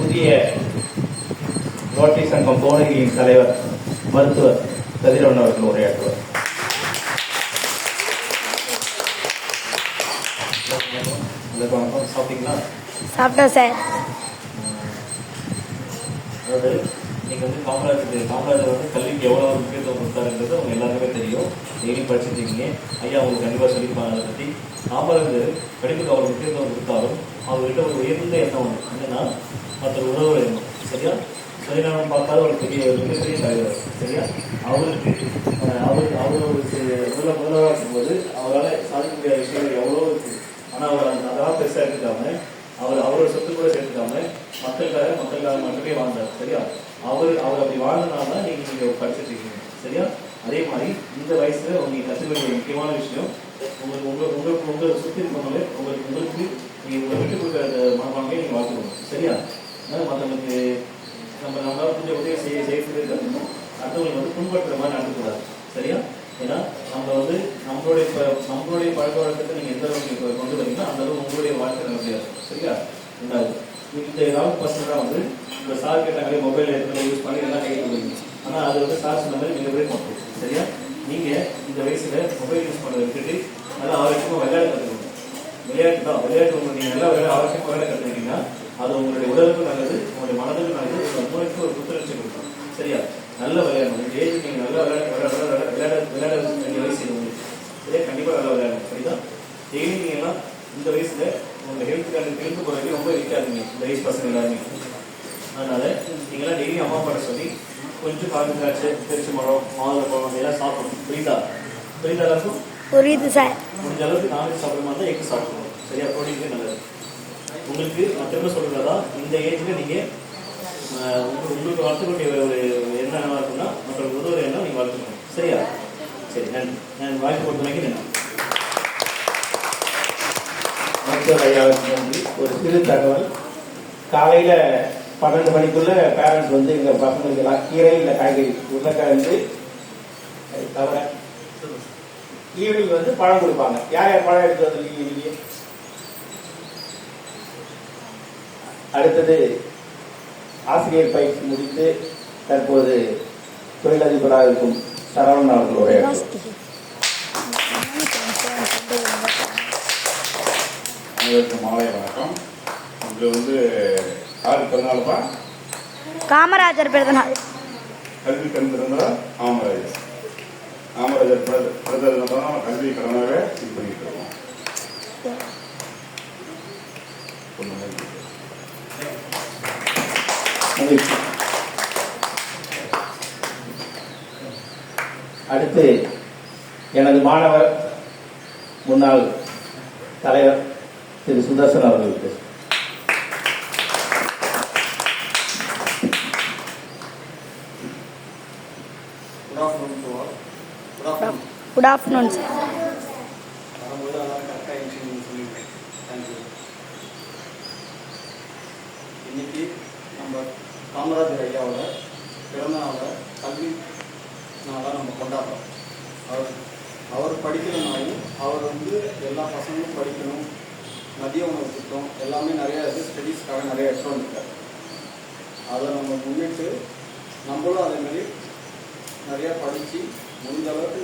புதிய ரோட்டரி சங்கம் கோணகிரியின் தலைவர் மருத்துவர் கதிரவன் அவர்கள் உரையாற்றுவார். சாப்பிட்டீங்களா? சாப்பிட்டோம் சார். அதாவது நீங்கள் வந்து காமராஜர் வந்து கல்விக்கு எவ்வளோ முக்கியத்துவம் கொடுத்தாருன்றது அவங்க எல்லாருக்குமே தெரியும். டெய்லி படிச்சுருக்கீங்க. ஐயா உங்களுக்கு கண்டிப்பாக சொல்லியிருப்பாங்க. அதை பற்றி காமராஜர் படிப்புக்கு அவ்வளோ முக்கியத்துவம் கொடுத்தாலும் அவர்கிட்ட ஒரு உயர்ந்த எண்ணம் ஒன்று என்னன்னா மற்ற உணவு எண்ணம். சரியா? சரிநாமம் பார்த்தாத ஒரு மிகப்பெரிய தலைவர். சரியா? அவருக்கு அவர் ஒரு முதல்வராக இருக்கும்போது அவரால் சாதிக்க முடியாத விஷயங்கள் எவ்வளோ இருக்குது. ஆனால் அவர் அதெல்லாம் பெருசாக எடுத்துக்காம அவரோட சொத்து கூட சேர்த்துக்காம மக்களுக்காக மட்டுமே வாழ்ந்தார். சரியா? அவர் அப்படி வாழ்ந்தனால தான் நீங்கள் படிச்சுட்டு இருக்கீங்க. சரியா? அதே மாதிரி இந்த வயசுல உங்களுக்கு கற்றுக்க வேண்டிய முக்கியமான விஷயம் உங்களை சுற்றி இருக்கவங்களே உங்களுக்கு நீங்கள் விட்டு கொடுக்குற மனப்பான்மையை நீங்கள் வாழ்த்துக்கணும். சரியா? மற்றவங்களுக்கு நம்மளால கொஞ்சம் உதவி செய்யக்கூடிய கற்றுக்கணும். அடுத்தவங்களுக்கு வந்து புண்படுத்துற மாதிரி நடக்கக்கூடாது. சரியா? ஏன்னா நம்ம வந்து நம்மளுடைய பழக்க வழக்கத்தை நீங்கள் எந்த அளவுக்கு கொண்டு வரீங்கன்னா அந்த அளவுக்கு உங்களுடைய வாழ்க்கை நல்லபடியாக இருக்கும். சரியா? ரெண்டாவது, இந்த ஏதாவது பர்சனாக வந்து இந்த சார் கேட்டாங்களே மொபைல் எடுத்து யூஸ் பண்ணி எல்லாம் கையில் கொடுங்க. ஆனால் அது வந்து சார் சொன்ன மாதிரி மிகப்பெரிய தப்பு. சரியா? நீங்கள் இந்த வயசுல மொபைல் யூஸ் பண்ண விட்டுட்டு நல்லா ஆரோக்கியமாக விளையாட கற்றுக்கணும். விளையாட்டு உங்களுக்கு நீங்கள் நல்லா ஆரோக்கியமாக விளையாட கற்றுக்கிட்டீங்கன்னா அது உங்களுடைய உடலுக்கும் நல்லது, உங்களுடைய மனதுக்கும் நல்லது, உங்களோட மூளைக்கு ஒரு புத்துணர்ச்சி கொடுக்கும். சரியா? நல்ல விளையாடணும். இந்த ஏஜ் நீங்கள் நல்லா விளையாட வேண்டிய வயசு இது உங்களுக்கு. சரியா? கண்டிப்பாக நல்லா விளையாடணும். சரிதான்? டெய்லி நீங்கள்லாம் இந்த வயசுல உங்களோட ஹெல்த் போகிறதுக்கு ரொம்ப இருக்காதுங்க இந்த வயசு பசங்க எல்லாருமே. அதனால நீங்களாம் டெய்லி அம்மா அப்பாட்ட சொல்லி கொஞ்சம் காட்டு திராட்சை, திருச்சி மரம், மாதுளை பழம் இதெல்லாம் சாப்பிடணும். புரியுதா எல்லாருக்கும்? புரியுது சார். முடிஞ்ச அளவுக்கு நான்வெஜ் சாப்பிட்ற மாதிரி தான் எக்கு சாப்பிடணும். சரியா? ப்ரோட்டீனுக்கு நல்லது. உங்களுக்கு நான் திரும்ப சொல்றதா இந்த ஏஜ்ல நீங்க உங்களுக்கு வளர்த்துக்கூடிய ஒரு என்னவா இருக்குன்னா மற்றவங்களுக்கு உதவுற எண்ணம் நீங்க வளர்த்துக்கணும். சரியா? சரி, நன்றி. நான் வாய்ப்பு கொடுத்தமைக்கு நன்றி. மருத்துவர் ஐயாவுக்கு நன்றி. ஒரு சிறு தகவல், காலையில 12 மணிக்குள்ள பேரண்ட்ஸ் வந்து எங்க பசங்களுக்கு எல்லாம் கீரை இல்லை காய்கறி உருளைக்கிழங்கு தவிர ஈவினிங் வந்து பழம் கொடுப்பாங்க. யார் பழம் எடுத்து வந்துருக்கீங்க நீங்க? அடுத்தது ஆசிரியர் பயிற்சி முடித்து தற்போது தொழிலதிபராக இருக்கும் சரவணன் அவர்களுடைய மாலை வணக்கம். இங்க வந்து யாரு பிறந்தநாள்ப்பா? காமராஜர் பிறந்தநாள். கல்வி கண் பிறந்தா காமராஜர் பிறந்ததுனால கல்வி கடனாக இது பண்ணிட்டு இருக்கோம். அடுத்து எனது மாணவர் முன்னாள் தலைவர் திரு சுதர்சன் அவர்களுக்கு. Good afternoon sir. இன்னைக்கு நம்ம காமராஜர் ஐயாவோட பிறந்தநாளை கல்வி நாளாக நம்ம கொண்டாடுறோம். அவர் படிக்கிறனாலும் அவர் வந்து எல்லா பசங்களும் படிக்கணும், மதிய உணவு திட்டம் எல்லாமே நிறையா இருக்குது, ஸ்டடீஸ்க்காக நிறைய எடுத்து வந்துருக்காரு. அதை நம்ம முன்னிட்டு நம்மளும் அதேமாதிரி நிறையா படித்து முடிஞ்ச அளவுக்கு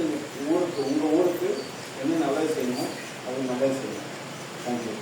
உங்கள் ஊருக்கு என்ன நல்லது செய்யணும் அது நல்லது செய்யணும். தேங்க்யூ.